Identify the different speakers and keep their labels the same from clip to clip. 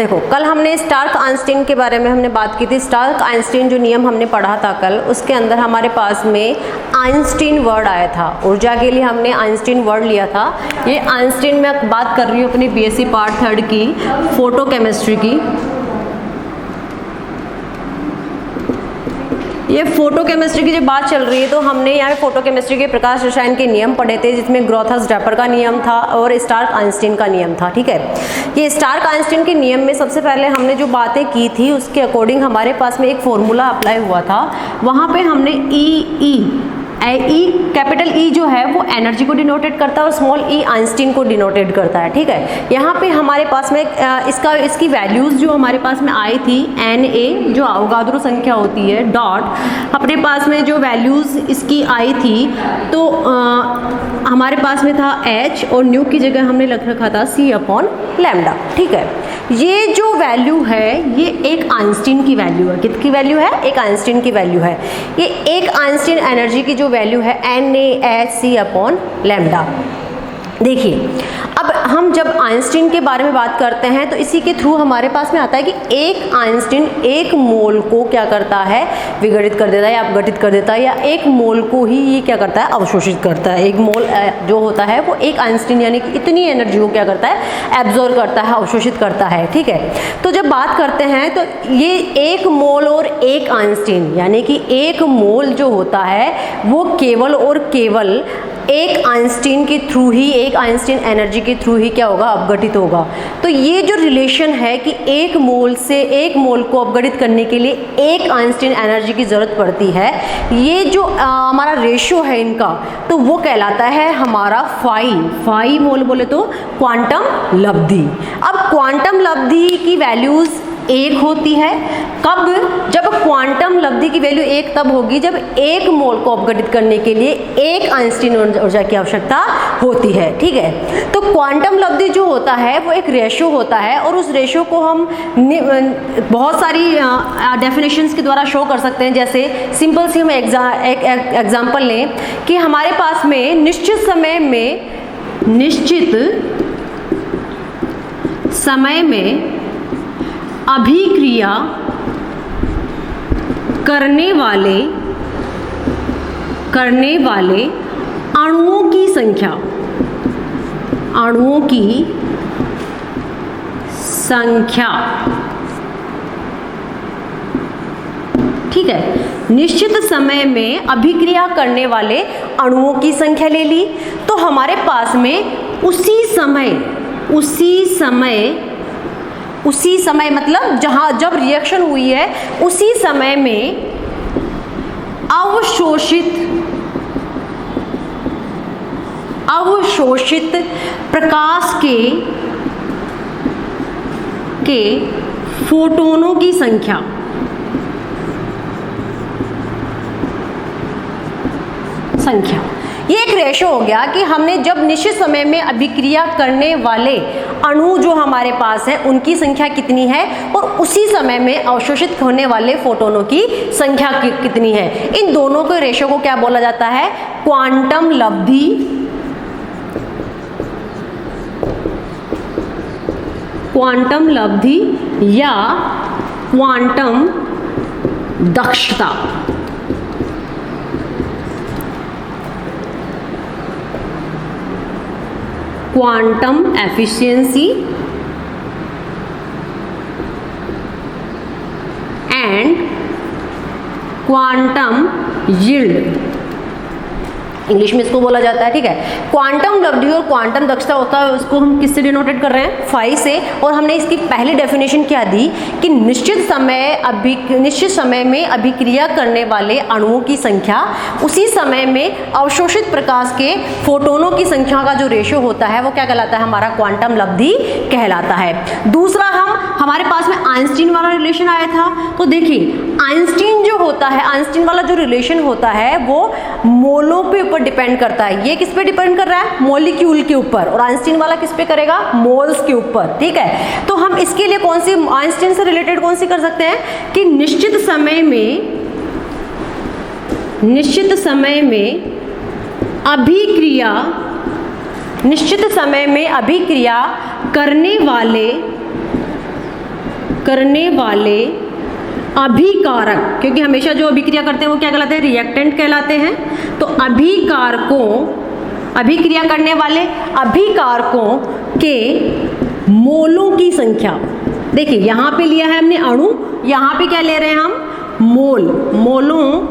Speaker 1: देखो कल हमने स्टार्क आइंस्टीन के बारे में हमने बात की थी। स्टार्क आइंस्टीन जो नियम हमने पढ़ा था कल, उसके अंदर हमारे पास में आइंस्टीन वर्ड आया था। ऊर्जा के लिए हमने आइंस्टीन वर्ड लिया था। ये आइंस्टीन मैं बात कर रही हूँ अपनी बीएससी पार्ट 3 की फोटो केमिस्ट्री की। ये फोटो केमिस्ट्री की जब बात चल रही है तो हमने यहाँ पे फोटो केमिस्ट्री के प्रकाश रसायन के नियम पढ़े थे, जिसमें ग्रोथस ड्रैपर का नियम था और स्टार्क आइंस्टीन का नियम था। ठीक है, ये स्टार्क आइंस्टीन के नियम में सबसे पहले हमने जो बातें की थी उसके अकॉर्डिंग हमारे पास में एक फॉर्मूला अप्लाई हुआ था। वहाँ पे हमने कैपिटल ई जो है वो एनर्जी को डिनोटेट करता है और स्मॉल ई आइंस्टीन को डिनोटेट करता है। ठीक है, यहाँ पे हमारे पास में इसकी वैल्यूज़ जो हमारे पास में आई थी Na जो अवोगाद्रो संख्या होती है डॉट अपने पास में जो वैल्यूज़ इसकी आई थी तो हमारे पास में था H और न्यू की जगह हमने रख रखा था C/λ। ठीक है, ये जो वैल्यू है ये एक आइंस्टीन की वैल्यू है। किसकी वैल्यू है? एक आइंस्टीन की वैल्यू है। ये एक आइंस्टीन एनर्जी की जो वैल्यू है NaHc/λ। देखिए, अब हम जब आइंस्टीन के बारे में बात करते हैं तो इसी के थ्रू हमारे पास में आता है कि एक आइंस्टीन एक मोल को क्या करता है? विघटित कर देता है या अपघटित कर देता है, या एक मोल को ही ये क्या करता है? अवशोषित करता है। एक मोल जो होता है वो एक आइंस्टीन यानी कि इतनी एनर्जी को क्या करता है? एब्जॉर्ब करता है, अवशोषित करता है। ठीक है, तो जब बात करते हैं तो ये एक मोल और एक आइंस्टीन यानी कि एक मोल जो होता है वो केवल और केवल एक आइंस्टीन के थ्रू ही, एक आइंस्टीन एनर्जी के थ्रू ही क्या होगा? अपघटित होगा। तो ये जो रिलेशन है कि एक मोल से एक मोल को अपघटित करने के लिए एक आइंस्टीन एनर्जी की ज़रूरत पड़ती है, ये जो हमारा रेशो है इनका, तो वो कहलाता है हमारा फाई मोल बोले तो क्वांटम लब्धि। अब क्वांटम लब्धि की वैल्यूज़ एक होती है। कब? जब क्वांटम लब्धि की वैल्यू एक तब होगी जब एक मोल को अपघटित करने के लिए एक आइंस्टीन ऊर्जा की आवश्यकता होती है। ठीक है, तो क्वांटम लब्धि जो होता है वो एक रेशो होता है और उस रेशो को हम बहुत सारी डेफिनेशंस के द्वारा शो कर सकते हैं। जैसे सिंपल सी हम एक एग्जांपल लें कि हमारे पास में निश्चित समय में अभिक्रिया करने वाले अणुओं की संख्या। ठीक है, निश्चित समय में अभिक्रिया करने वाले अणुओं की संख्या ले ली तो हमारे पास में उसी समय मतलब जब रिएक्शन हुई है उसी समय में अवशोषित प्रकाश के फोटोनों की संख्या। ये एक रेशो हो गया कि हमने जब निश्चित समय में अभिक्रिया करने वाले अणु जो हमारे पास है उनकी संख्या कितनी है और उसी समय में अवशोषित होने वाले फोटोनों की संख्या कितनी है। इन दोनों के रेशो को क्या बोला जाता है? क्वांटम लब्धि या क्वांटम दक्षता। Quantum efficiency and quantum yield, English में इसको बोला जाता है। ठीक है, क्वांटम लब्धि और क्वांटम दक्षता होता है, उसको हम किससे डिनोटेट कर रहे हैं? फाई से। और हमने इसकी पहली डेफिनेशन क्या दी कि निश्चित समय में अभिक्रिया करने वाले अणुओं की संख्या उसी समय में अवशोषित प्रकाश के फोटोनों की संख्या का जो रेशो होता है वो क्या कहलाता है? हमारा क्वांटम लब्धि कहलाता है। दूसरा, हमारे पास में आइंस्टीन वाला रिलेशन आया था। तो देखिए, आइंस्टीन जो होता है, आइंस्टीन वाला जो रिलेशन होता है वो मोलों पे ऊपर डिपेंड करता है। ये किस पे डिपेंड कर रहा है? मॉलिक्यूल के ऊपर। और आइंस्टीन वाला किस पे करेगा? मोल्स के ऊपर। ठीक है, तो हम इसके लिए कौन सी आइंस्टीन से रिलेटेड कौन सी कर सकते हैं कि निश्चित समय में अभिक्रिया करने वाले करने वाले अभिकारक, क्योंकि हमेशा जो अभिक्रिया करते हैं वो क्या कहलाते हैं, रिएक्टेंट कहलाते हैं। तो अभिक्रिया करने वाले अभिकारकों के मोलों की संख्या, देखिए यहाँ पे लिया है हमने अणु, यहाँ पे क्या ले रहे हैं हम, मोलों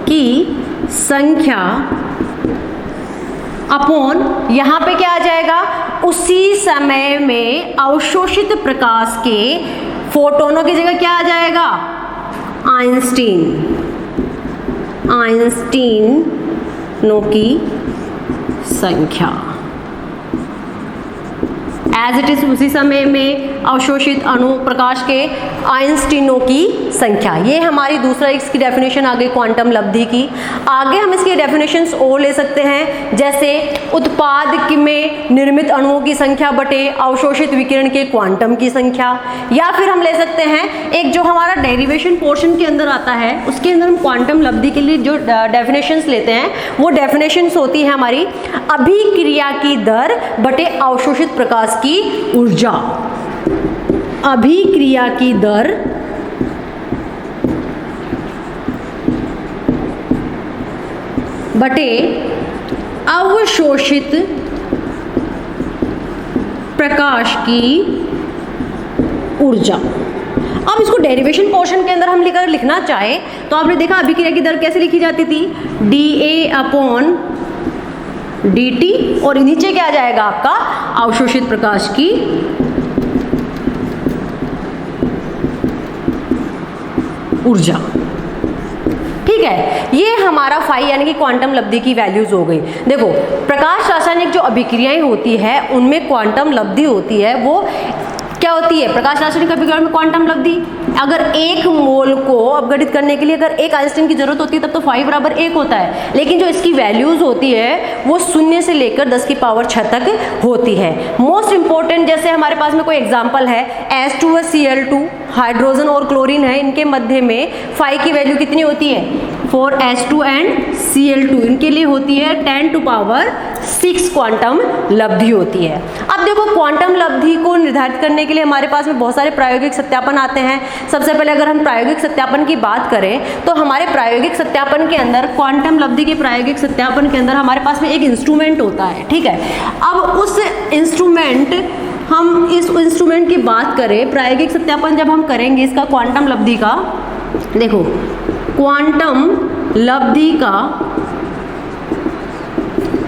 Speaker 1: की संख्या अपॉन, यहाँ पे क्या आ जाएगा, उसी समय में अवशोषित प्रकाश के फोटोनों की जगह क्या आ जाएगा, आइंस्टीनों की संख्या। एज इट इज, उसी समय में अवशोषित अणु प्रकाश के आइंस्टीनों की संख्या। ये हमारी दूसरा इसकी डेफिनेशन आ गई क्वांटम लब्धि की। आगे हम इसकी डेफिनेशंस और ले सकते हैं, जैसे उत्पाद में निर्मित अणुओं की संख्या बटे अवशोषित विकिरण के क्वांटम की संख्या। या फिर हम ले सकते हैं एक जो हमारा डेरिवेशन पोर्शन के अंदर आता है, उसके अंदर हम क्वांटम लब्धि के लिए जो डेफिनेशंस लेते हैं वो डेफिनेशंस होती है हमारी अभिक्रिया की दर बटे अवशोषित प्रकाश की ऊर्जा। अभिक्रिया की दर बटे अवशोषित प्रकाश की ऊर्जा। अब इसको डेरिवेशन पोर्शन के अंदर हम लिखना चाहे तो आपने देखा अभिक्रिया की दर कैसे लिखी जाती थी, dA अपॉन dt, और नीचे क्या आ जाएगा आपका, अवशोषित प्रकाश की ऊर्जा। ठीक है, ये हमारा फाई यानी कि क्वांटम लब्धि की वैल्यूज हो गई। देखो, प्रकाश रासायनिक जो अभिक्रियाएं होती है उनमें क्वांटम लब्धि होती है, वो क्या होती है, प्रकाश रासायनिक अभिक्रिया में क्वांटम लब्धि, अगर एक मोल को अपघटित करने के लिए अगर एक आइंस्टीन की जरूरत होती है तब तो फाई बराबर 1 होता है, लेकिन जो इसकी वैल्यूज होती है वो 0 से लेकर 10 की पावर 6 तक होती है। मोस्ट इंपॉर्टेंट, जैसे हमारे पास में कोई एग्जांपल है H2Cl2, हाइड्रोजन और क्लोरीन है, इनके मध्य में फाई की वैल्यू कितनी होती है, 4H2 एंड Cl2, इनके लिए होती है 10⁶ क्वांटम लब्धि होती है। अब देखो, क्वांटम लब्धि को निर्धारित करने के लिए हमारे पास में बहुत सारे प्रायोगिक सत्यापन आते हैं। सबसे पहले अगर हम प्रायोगिक सत्यापन की बात करें तो हमारे प्रायोगिक सत्यापन के अंदर, क्वांटम लब्धि के प्रायोगिक सत्यापन के अंदर हमारे पास में एक इंस्ट्रूमेंट होता है। ठीक है, अब उस इंस्ट्रूमेंट, हम इस इंस्ट्रूमेंट की बात करें, प्रायोगिक सत्यापन जब हम करेंगे इसका क्वांटम लब्धि का, देखो क्वांटम लब्धि का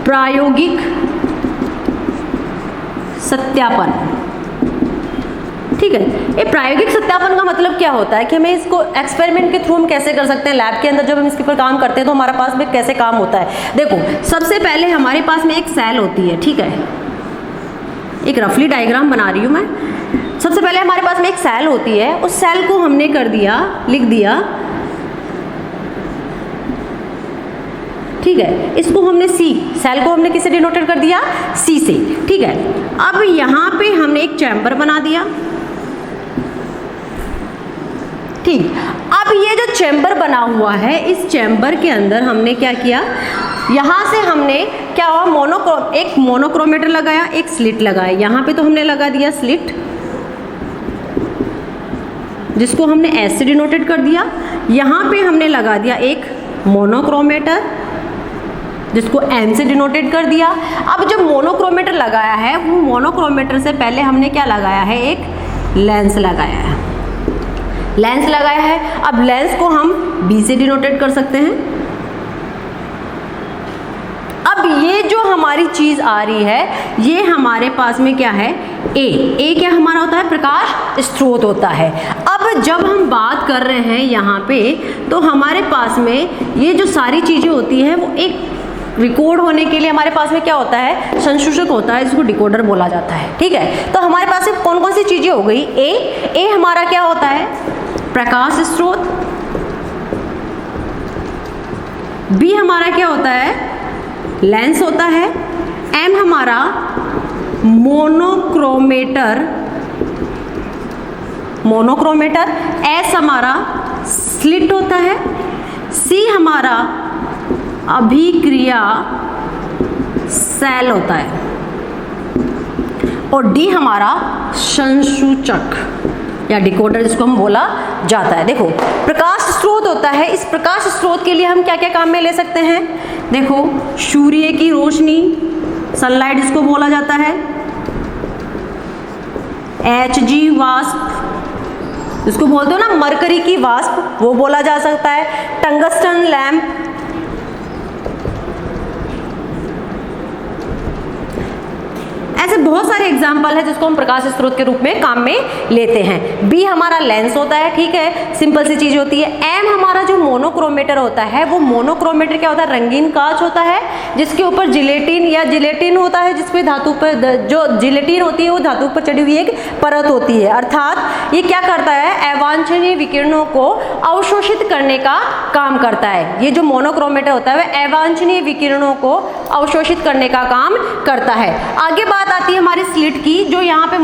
Speaker 1: प्रायोगिक सत्यापन। ठीक है, ये प्रायोगिक सत्यापन का मतलब क्या होता है कि हमें इसको एक्सपेरिमेंट के थ्रू हम कैसे कर सकते हैं, लैब के अंदर जब हम इसके ऊपर काम करते हैं तो हमारे पास में कैसे काम होता है। देखो, सबसे पहले हमारे पास में एक सेल होती है। ठीक है, एक रफली डायग्राम बना रही हूँ मैं। सबसे पहले हमारे पास में एक सेल होती है, उस सेल को हमने कर दिया, लिख दिया, ठीक है, इसको हमने C, सेल को हमने किससे डिनोटेड कर दिया, C से। ठीक है, अब यहाँ पे हमने एक चैम्बर बना दिया। ठीक, अब ये जो चैम्बर बना हुआ है, इस चैम्बर के अंदर हमने क्या किया, यहाँ से हमने क्या हुआ, एक मोनोक्रोमेटर लगाया, एक स्लिट लगाया। यहाँ पे तो हमने लगा दिया स्लिट, जिसको हमने S से डिनोटेड कर दिया। यहाँ पे हमने लगा दिया एक मोनोक्रोमेटर, जिसको M से डिनोटेड कर दिया। अब जब मोनोक्रोमेटर लगाया है, वो मोनोक्रोमेटर से पहले हमने क्या लगाया है, एक लेंस लगाया है। लेंस लगाया है, अब लेंस को हम B से डिनोटेड कर सकते हैं। अब ये जो हमारी चीज आ रही है, ये हमारे पास में क्या है, A क्या हमारा होता है, प्रकाश स्रोत होता है। अब जब हम बात कर रहे हैं यहाँ पे, तो हमारे पास में ये जो सारी चीजें होती हैं वो एक रिकॉर्ड होने के लिए हमारे पास में क्या होता है, संसूचक होता है, जिसको डिकोडर बोला जाता है। ठीक है, तो हमारे पास में कौन कौन सी चीजें हो गई, ए हमारा क्या होता है, प्रकाश स्रोत, बी हमारा क्या होता है, लेंस होता है, एम हमारा मोनोक्रोमेटर, एस हमारा स्लिट होता है, सी हमारा अभिक्रिया सेल होता है, और डी हमारा संसूचक या डिकोडर जिसको हम बोला जाता है। देखो प्रकाश स्रोत होता है, इस प्रकाश स्रोत के लिए हम क्या क्या काम में ले सकते हैं। देखो सूर्य की रोशनी, सनलाइट जिसको बोला जाता है, Hg वाष्प जिसको बोलते हो ना मरकरी की वाष्प, वो बोला जा सकता है, टंगस्टन लैंप, ऐसे बहुत सारे एग्जाम्पल है जिसको हम प्रकाश स्रोत के रूप में काम में लेते हैं। बी हमारा लेंस होता है, ठीक है, सिंपल सी चीज होती है। एम हमारा जो मोनोक्रोमेटर होता है, वो मोनोक्रोमेटर क्या होता है, रंगीन कांच होता है जिसके ऊपर जिलेटिन होता है, जिसपे धातु पर जो जिलेटिन होती है वो धातु पर चढ़ी हुई एक परत होती है। अर्थात ये क्या करता है, अवांछनीय विकिरणों को अवशोषित करने का काम करता है। ये जो मोनोक्रोमेटर होता है वह अवांछनीय विकिरणों को अवशोषित करने का काम करता है। आगे बात आती है हमारी स्लिट की, जो यहाँ पे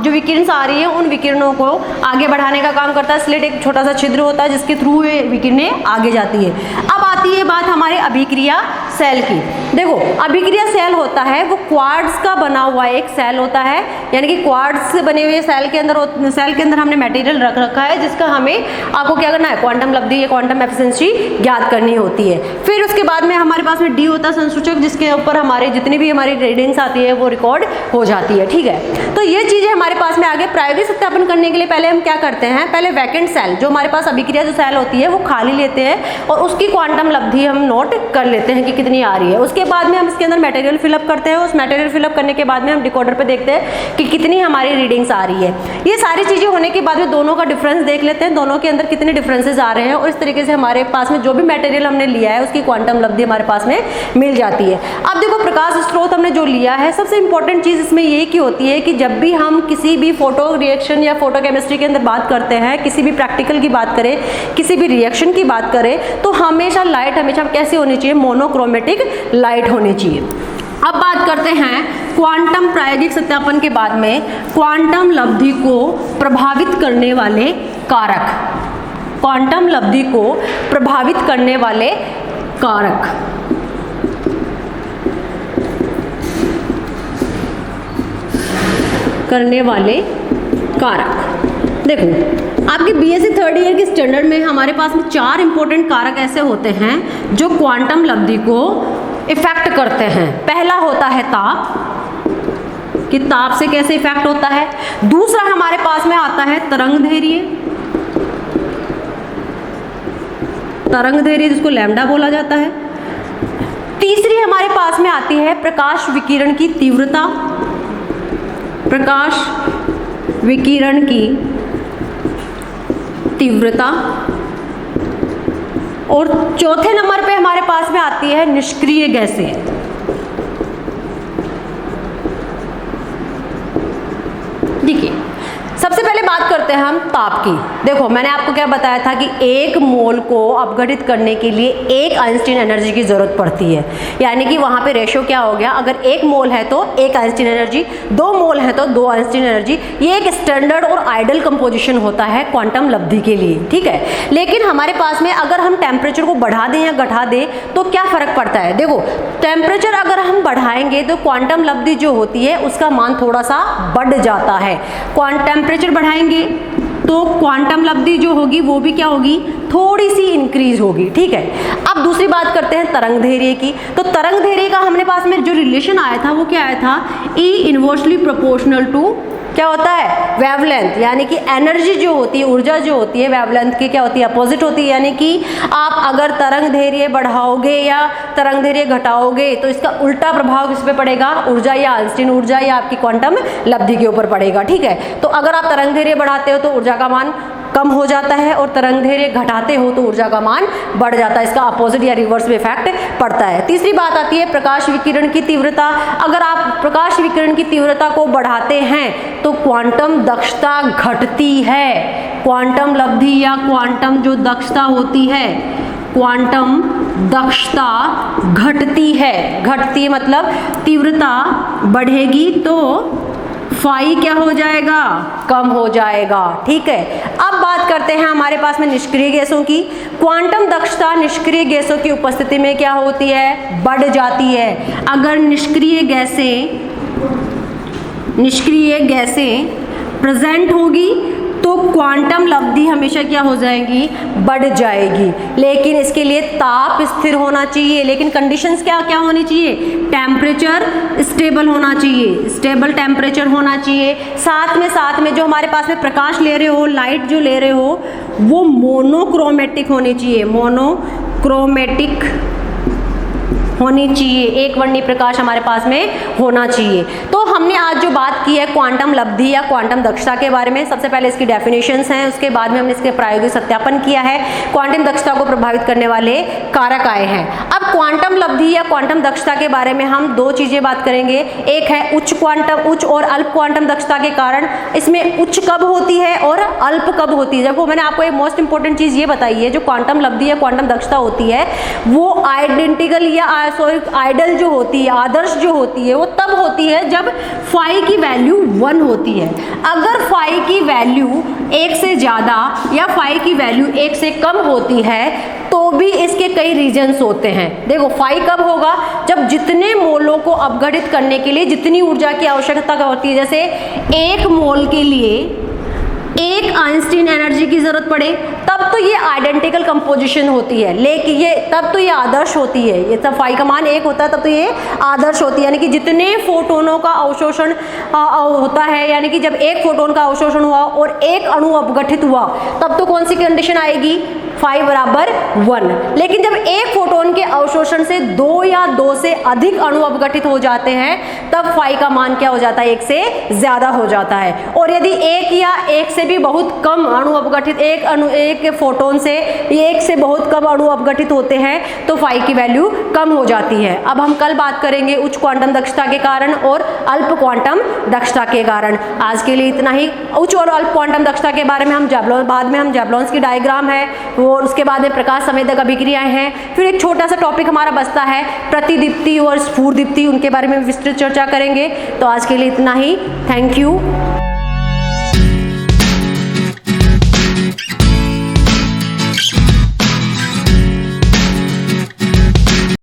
Speaker 1: जो विकिरण आ रही है उन विकिरणों को आगे बढ़ाने का काम करता है। स्लिट एक छोटा सा छिद्र होता है जिसके थ्रू विकिरणें आगे जाती है। अब आती है बात हमारे अभिक्रिया सेल की। देखो अभिक्रिया सेल होता है वो क्वार्ट्ज का बना हुआ एक सेल होता है, यानी कि क्वार्ट्ज से बने हुए सेल के अंदर हमने मटेरियल रख रखा है जिसका हमें आपको क्या करना है, क्वांटम लब्धि या क्वांटम एफिशिएंसी ज्ञात करनी होती है। फिर उसके बाद में हमारे पास में डी होता है संसूचक, जिसके ऊपर हमारे जितनी भी हमारी रीडिंग्स आती है वो रिकॉर्ड हो जाती है, ठीक है। तो ये चीजें हमारे पास में आगे प्रायोगिक सत्यापन करने के लिए पहले हम क्या करते हैं, पहले वैकेंट सेल जो हमारे पास अभिक्रिया जो सेल होती है वो खाली लेते हैं और उसकी क्वांटम लब्धि हम नोट कर लेते हैं कि कितनी आ रही है। उसके बाद में हम इसके अंदर मटेरियल फिलअप करते हैं, उस मटेरियल फिलअप करने के बाद में हम डिकोडर पे देखते हैं कि कितनी हमारी रीडिंग्स आ रही है। ये सारी चीजें होने के बाद में दोनों का डिफरेंस देख लेते हैं, दोनों के अंदर कितने डिफरेंसेस आ रहे हैं, और इस तरीके से हमारे पास में जो भी मटेरियल हमने लिया है उसकी क्वांटम लब्धि हमारे पास में मिल जाती है। अब देखो प्रकाश स्रोत हमने जो लिया है, सबसे इंपॉर्टेंट चीज इसमें ये की होती है कि जब भी हम किसी भी फोटो रिएक्शन या फोटो केमिस्ट्री के अंदर बात करते हैं, किसी भी प्रैक्टिकल की बात करें, किसी भी रिएक्शन की बात करें, तो हमेशा लाइट हमेशा कैसी होनी चाहिए, मोनोक्रोमेटिक लाइट होनी चाहिए। अब बात करते हैं क्वांटम प्रायोगिक सत्यापन के बाद में क्वांटम लब्धि को प्रभावित करने वाले कारक, क्वांटम लब्धि को प्रभावित करने वाले कारक। देखो आपके बीएससी थर्ड ईयर के स्टैंडर्ड में हमारे पास में 4 इंपॉर्टेंट कारक ऐसे होते हैं जो क्वांटम लब्धि को इफेक्ट करते हैं। पहला होता है ताप, कि ताप से कैसे इफेक्ट होता है। दूसरा हमारे पास में आता है तरंग धैर्य जिसको लैम्डा बोला जाता है। तीसरी हमारे पास में आती है प्रकाश विकिरण की तीव्रता, प्रकाश विकिरण की तीव्रता। और चौथे नंबर पे हमारे पास में आती है निष्क्रिय गैसें। देखिए सबसे पहले बात करते हैं हम ताप की। देखो मैंने आपको क्या बताया था कि एक मोल को अपघटित करने के लिए 1 आइंस्टीन एनर्जी की जरूरत पड़ती है, यानी कि वहां पे रेशियो क्या हो गया, अगर 1 मोल है तो 1 आइंस्टीन एनर्जी, 2 मोल है तो 2 आइंस्टीन एनर्जी। ये एक स्टैंडर्ड और आइडियल कंपोजिशन होता है क्वांटम लब्धि के लिए, ठीक है। लेकिन हमारे पास में अगर हम टेम्परेचर को बढ़ा दें या घटा दें तो क्या फर्क पड़ता है। देखो टेम्परेचर अगर हम बढ़ाएंगे तो क्वांटम लब्धि जो होती है उसका मान थोड़ा सा बढ़ जाता है। टेम्परेचर बढ़ाएंगे तो क्वांटम लब्धि जो होगी वो भी क्या होगी, थोड़ी सी इंक्रीज होगी, ठीक है। अब दूसरी बात करते हैं तरंग धैर्य की। तो तरंग धैर्य का हमने पास में जो रिलेशन आया था वो क्या आया था, E इनवर्सली प्रोपोर्शनल टू क्या होता है, वेवलेंथ, यानी कि एनर्जी जो होती है, ऊर्जा जो होती है वेवलेंथ की क्या होती है, अपोजिट होती है। यानी कि आप अगर तरंग धैर्य बढ़ाओगे या तरंग धैर्य घटाओगे तो इसका उल्टा प्रभाव किस पे पड़ेगा, ऊर्जा या आइंस्टीन ऊर्जा या आपकी क्वांटम लब्धि के ऊपर पड़ेगा, ठीक है। तो अगर आप तरंग धैर्य बढ़ाते हो तो ऊर्जा का मान कम हो जाता है और तरंग धैर्य घटाते हो तो ऊर्जा का मान बढ़ जाता है। इसका अपोजिट या रिवर्स में इफेक्ट पड़ता है। तीसरी बात आती है प्रकाश विकिरण की तीव्रता। अगर आप प्रकाश विकिरण की तीव्रता को बढ़ाते हैं तो क्वांटम दक्षता घटती है। क्वांटम लब्धि या क्वांटम जो दक्षता होती है, क्वांटम दक्षता घटती है। घटती मतलब तीव्रता बढ़ेगी तो फाई क्या हो जाएगा, कम हो जाएगा, ठीक है। अब बात करते हैं हमारे पास में निष्क्रिय गैसों की। क्वांटम दक्षता निष्क्रिय गैसों की उपस्थिति में क्या होती है, बढ़ जाती है। अगर निष्क्रिय गैसें प्रेजेंट होगी तो क्वांटम लब्धि हमेशा क्या हो जाएगी, बढ़ जाएगी। लेकिन इसके लिए ताप स्थिर होना चाहिए, लेकिन कंडीशंस क्या क्या होनी चाहिए, टेम्परेचर स्टेबल होना चाहिए, स्टेबल टेम्परेचर होना चाहिए। साथ में जो हमारे पास में प्रकाश ले रहे हो, लाइट जो ले रहे हो, वो मोनोक्रोमेटिक होनी चाहिए, मोनोक्रोमेटिक होनी चाहिए, एक वर्णी प्रकाश हमारे पास में होना चाहिए। तो हमने आज जो बात की है क्वांटम लब्धि या क्वांटम दक्षता के बारे में, सबसे पहले इसकी डेफिनेशंस हैं, उसके बाद में हमने इसके प्रायोगिक सत्यापन किया है, क्वांटम दक्षता को प्रभावित करने वाले कारक आए हैं। अब क्वांटम लब्धि या क्वांटम दक्षता के बारे में हम दो चीजें बात करेंगे, एक है उच्च और अल्प क्वांटम दक्षता के कारण। इसमें उच्च कब होती है और अल्प कब होती है। देखो मैंने आपको एक मोस्ट इंपॉर्टेंट चीज ये बताई है, जो क्वांटम लब्धि या क्वांटम दक्षता होती है वो आइडेंटिकल या आइडल जो होती है, आदर्श जो होती है, वो तब होती है जब फाई की वैल्यू 1 होती है। अगर फाई की वैल्यू 1 से ज़्यादा या फाई की वैल्यू 1 से कम होती है तो भी इसके कई रीजन्स होते हैं। देखो फाई कब होगा, जब जितने मोलों को अपघटित करने के लिए जितनी ऊर्जा की आवश्यकता होती है, जैसे 1 मोल के लिए 1 आइंस्टीन एनर्जी की जरूरत पड़े, तब तो ये आइडेंटिकल कंपोजिशन होती है, लेकिन ये तब तो ये आदर्श होती है। ये तब फाई का मान 1 होता है तब तो ये आदर्श होती है, यानी कि जितने फोटोनों का अवशोषण होता है, यानी कि जब 1 फोटोन का अवशोषण हुआ और 1 अणु अपघटित हुआ, तब तो कौन सी कंडीशन आएगी, फाई बराबर 1। लेकिन जब 1 फोटोन के अवशोषण से 2 या 2 से अधिक अणु अपघटित हो जाते हैं, तब फाई का मान क्या हो जाता है, 1 से ज्यादा हो जाता है। और यदि 1 या 1 से भी बहुत कम अणु अपघटित, एक फोटोन से 1 से बहुत कम अणु अपघटित होते हैं, तो फाई की वैल्यू कम हो जाती है। अब हम कल बात करेंगे उच्च क्वांटम दक्षता के कारण और अल्प क्वांटम दक्षता के कारण। आज के लिए इतना ही। उच्च और अल्प क्वांटम दक्षता के बारे में हम बाद में हम जैवलॉन्स की डायग्राम है और उसके बाद में प्रकाश संवेदक अभिक्रियाएं हैं। फिर एक छोटा सा टॉपिक हमारा बचता है प्रतिदीप्ति और स्फुरदीप्ति, उनके बारे में विस्तृत चर्चा करेंगे। तो आज के लिए इतना ही। Thank you.